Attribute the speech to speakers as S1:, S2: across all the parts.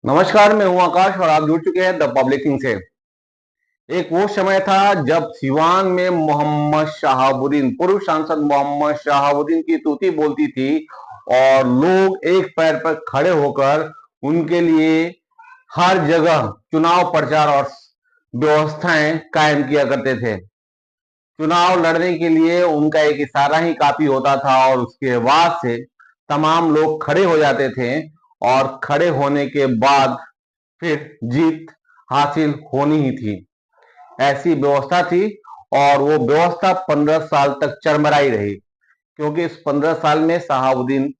S1: नमस्कार, मैं हूं आकाश और आप जुड़ चुके हैं द पब्लिक किंग से। एक वो समय था जब सिवान में मोहम्मद शहाबुद्दीन, पूर्व सांसद मोहम्मद शहाबुद्दीन की तूती बोलती थी और लोग एक पैर पर खड़े होकर उनके लिए हर जगह चुनाव प्रचार और व्यवस्थाएं कायम किया करते थे। चुनाव लड़ने के लिए उनका एक इशारा ही काफी होता था और उसके बाद से तमाम लोग खड़े हो जाते थे और खड़े होने के बाद फिर जीत हासिल होनी ही थी। ऐसी व्यवस्था थी और वो व्यवस्था 15 साल तक चरमराई रही, क्योंकि इस 15 साल में शहाबुद्दीन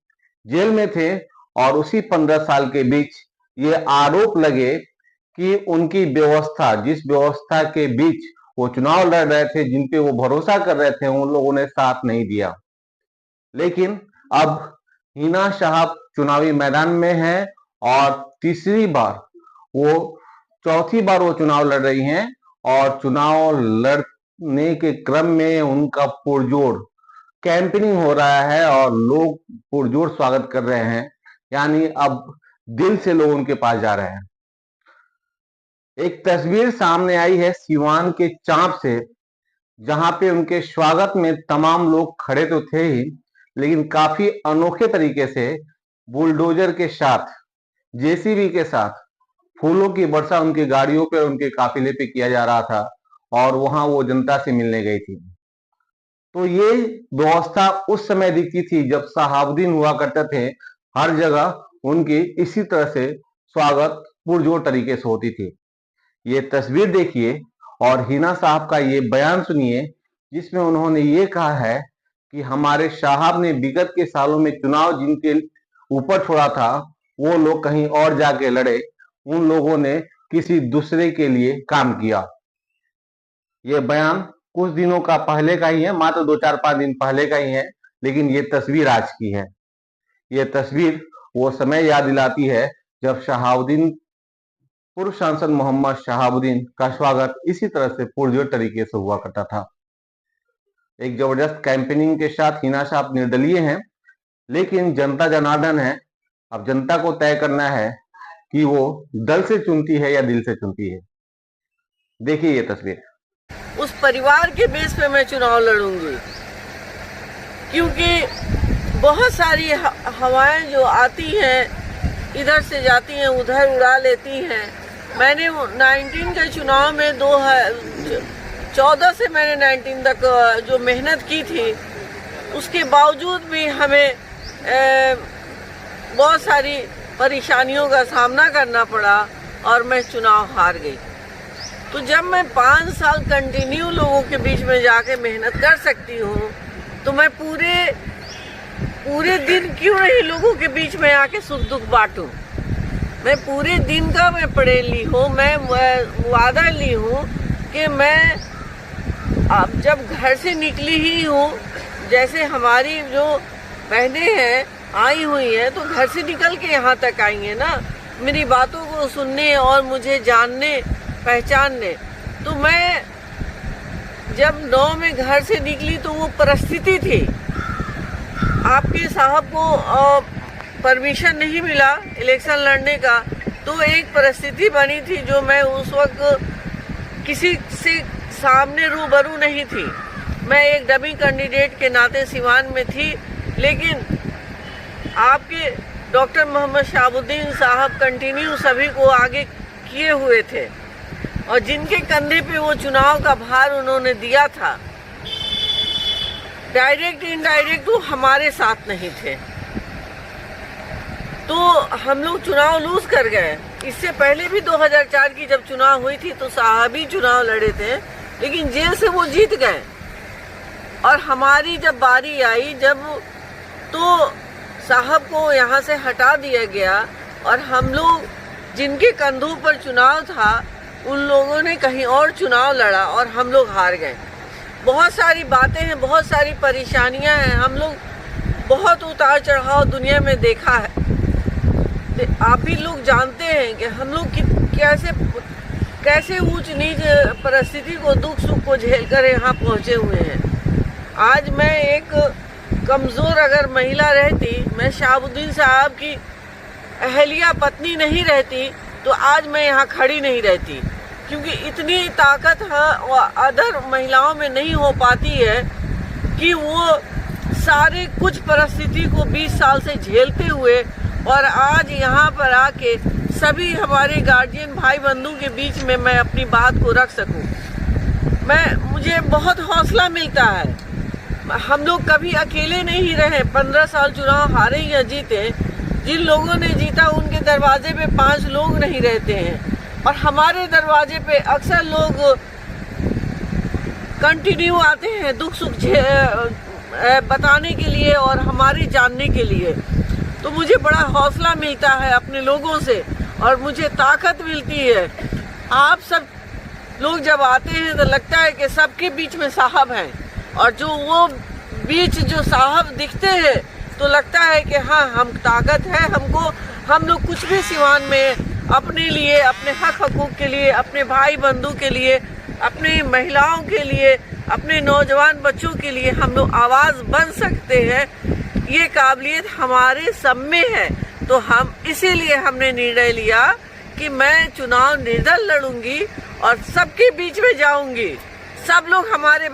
S1: जेल में थे और उसी 15 साल के बीच ये आरोप लगे कि उनकी व्यवस्था, जिस व्यवस्था के बीच वो चुनाव लड़ रहे थे, जिन पे वो भरोसा कर रहे थे, उन लोगों ने साथ नहीं दिया। लेकिन अब हिना साहब चुनावी मैदान में हैं और तीसरी बार वो चौथी बार वो चुनाव लड़ रही हैं और चुनाव लड़ने के क्रम में उनका पुरजोर कैंपेनिंग हो रहा है और लोग पुरजोर स्वागत कर रहे हैं। यानी अब दिल से लोग उनके पास जा रहे हैं। एक तस्वीर सामने आई है सिवान के चांप से, जहां पे उनके स्वागत में तमाम लोग खड़े तो थे ही, लेकिन काफी अनोखे तरीके से बुलडोजर के साथ, जेसीबी के साथ फूलों की वर्षा उनकी गाड़ियों पे, उनके काफिले पे किया जा रहा था और वहां वो जनता से मिलने गई थी। तो ये व्यवस्था उस समय दिखती थी जब शहाबुद्दीन हुआ करते थे। हर जगह उनकी इसी तरह से स्वागत पुरजोर तरीके से होती थी। ये तस्वीर देखिए और हिना साहब का ये बयान सुनिए, जिसमें उन्होंने ये कहा है कि हमारे साहब ने विगत के सालों में चुनाव जिनके ऊपर छोड़ा था, वो लोग कहीं और जाके लड़े, उन लोगों ने किसी दूसरे के लिए काम किया। ये बयान कुछ दिनों का पहले का ही है, मात्र 2-4-5 दिन पहले का ही है, लेकिन ये तस्वीर आज की है। ये तस्वीर वो समय याद दिलाती है जब शहाबुद्दीन, पूर्व सांसद मोहम्मद शहाबुद्दीन का स्वागत इसी तरह से पुरजोर तरीके से हुआ करता था। एक जबरदस्त कैंपेनिंग के साथ हिना साहब निर्दलीय हैं, लेकिन जनता जनार्दन है। अब जनता को तय करना है कि वो दल से चुनती है या दिल से चुनती है। देखिए ये तस्वीर।
S2: उस परिवार के बेस पे मैं चुनाव लड़ूंगी, क्योंकि बहुत सारी हवाएं जो आती हैं, इधर से जाती हैं, उधर उड़ा लेती हैं। मैंने 19 के चुनाव में 2014 से मैंने 19 तक जो मेहनत की थी, उसके बावजूद भी हमें बहुत सारी परेशानियों का सामना करना पड़ा और मैं चुनाव हार गई। तो जब मैं 5 साल कंटिन्यू लोगों के बीच में जाके मेहनत कर सकती हूँ, तो मैं पूरे दिन क्यों नहीं लोगों के बीच में आके सुख दुख बांटूं। मैं पूरे दिन का मैं पढ़े ली हूँ, मैं वादा ली हूँ कि मैं अब जब घर से निकली ही हूँ, जैसे हमारी जो बहनें हैं आई हुई हैं, तो घर से निकल के यहाँ तक आई हैं ना, मेरी बातों को सुनने और मुझे जानने पहचानने। तो मैं जब 9 में घर से निकली तो वो परिस्थिति थी, आपके साहब को परमिशन नहीं मिला इलेक्शन लड़ने का, तो एक परिस्थिति बनी थी जो मैं उस वक्त किसी से सामने रूबरू नहीं थी। मैं एक डमी कैंडिडेट के नाते सिवान में थी, लेकिन आपके डॉक्टर मोहम्मद शहाबुद्दीन साहब कंटिन्यू सभी को आगे किए हुए थे और जिनके कंधे पे वो चुनाव का भार उन्होंने दिया था, डायरेक्ट इनडायरेक्ट वो हमारे साथ नहीं थे, तो हम लोग चुनाव लूज कर गए। इससे पहले भी 2004 की जब चुनाव हुई थी तो साहब ही चुनाव लड़े थे, लेकिन जेल से वो जीत गए। और हमारी जब बारी आई, जब तो साहब को यहाँ से हटा दिया गया और हम लोग जिनके कंधों पर चुनाव था, उन लोगों ने कहीं और चुनाव लड़ा और हम लोग हार गए। बहुत सारी बातें हैं, बहुत सारी परेशानियां हैं, हम लोग बहुत उतार चढ़ाव दुनिया में देखा है। आप ही लोग जानते हैं कि हम लोग कैसे ऊंच नीच परिस्थिति को, दुख सुख को झेल कर यहाँ पहुँचे हुए हैं। आज मैं एक कमज़ोर अगर महिला रहती, मैं शहाबुद्दीन साहब की अहलिया पत्नी नहीं रहती तो आज मैं यहाँ खड़ी नहीं रहती, क्योंकि इतनी ताकत अदर महिलाओं में नहीं हो पाती है कि वो सारे कुछ परिस्थिति को 20 साल से झेलते हुए और आज यहाँ पर आके सभी हमारे गार्जियन भाई बंधु के बीच में मैं अपनी बात को रख सकूं। मुझे बहुत हौसला मिलता है। हम लोग कभी अकेले नहीं रहे, 15 साल चुनाव हारे या जीते, जिन लोगों ने जीता उनके दरवाजे पे 5 लोग नहीं रहते हैं, और हमारे दरवाजे पे अक्सर लोग कंटिन्यू आते हैं दुख सुख बताने के लिए और हमारी जानने के लिए। तो मुझे बड़ा हौसला मिलता है अपने लोगों से और मुझे ताकत मिलती है। आप सब लोग जब आते हैं तो लगता है कि सबके बीच में साहब हैं, और जो वो बीच जो साहब दिखते हैं तो लगता है कि हाँ, हम ताकत है हमको, हम लोग कुछ भी सिवान में अपने लिए, अपने हक हकूक के लिए, अपने भाई बंधु के लिए, अपनी महिलाओं के लिए, अपने नौजवान बच्चों के लिए हम लोग आवाज़ बन सकते हैं। ये काबिलियत हमारे सब में है। तो हम इसीलिए हमने निर्णय लिया कि मैं चुनाव निर्दल लड़ूंगी और सबके बीच में जाऊंगी। सब लोग हमारे